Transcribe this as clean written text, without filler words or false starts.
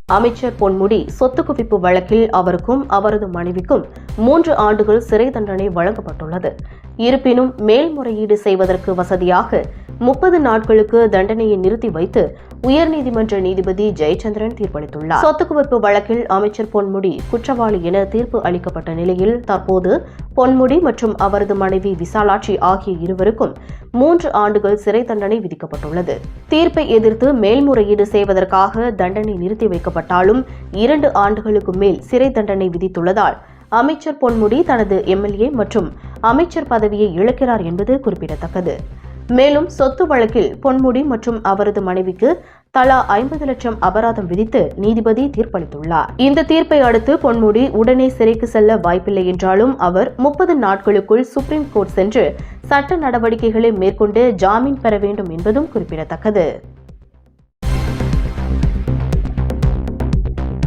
அமைச்சர் பொன்முடி சொத்து குவிப்பு வழக்கில் அவருக்கும் அவரது மனைவிக்கும் 3 ஆண்டுகள் சிறை தண்டனை வழங்கப்பட்டுள்ளது. இருப்பினும் மேல்முறையீடு செய்வதற்கு வசதியாக 30 நாட்களுக்கு தண்டனையை நிறுத்தி வைத்து உயர்நீதிமன்ற நீதிபதி ஜெயச்சந்திரன் தீர்ப்பளித்துள்ளார். சொத்து குவிப்பு வழக்கில் அமைச்சர் பொன்முடி குற்றவாளி என தீர்ப்பு அளிக்கப்பட்ட நிலையில் தற்போது பொன்முடி மற்றும் அவரது மனைவி விசாலாட்சி ஆகிய இருவருக்கும் 3 ஆண்டுகள் சிறை தண்டனை விதிக்கப்பட்டுள்ளது. தீர்ப்பை எதிர்த்து மேல்முறையீடு செய்வதற்காக தண்டனை நிறுத்தி வைக்கப்பட்டாலும் 2 ஆண்டுகளுக்கு மேல் சிறை தண்டனை விதித்துள்ளதால் அமைச்சர் பொன்முடி தனது எம்எல்ஏ மற்றும் அமைச்சர் பதவியை இழக்கிறார் என்பது குறிப்பிடத்தக்கது. மேலும் சொத்து வழக்கில் பொன்முடி மற்றும் அவரது மனைவிக்கு தலா 50 லட்சம் அபராதம் விதித்து நீதிபதி தீர்ப்பளித்துள்ளார். இந்த தீர்ப்பை அடுத்து பொன்முடி உடனே சிறைக்கு செல்ல வாய்ப்பில்லை என்றாலும் அவர் 30 நாட்களுக்குள் சுப்ரீம் கோர்ட் சென்று சட்ட நடவடிக்கைகளை மேற்கொண்டு ஜாமீன் பெற வேண்டும் என்பதும் குறிப்பிடத்தக்கது.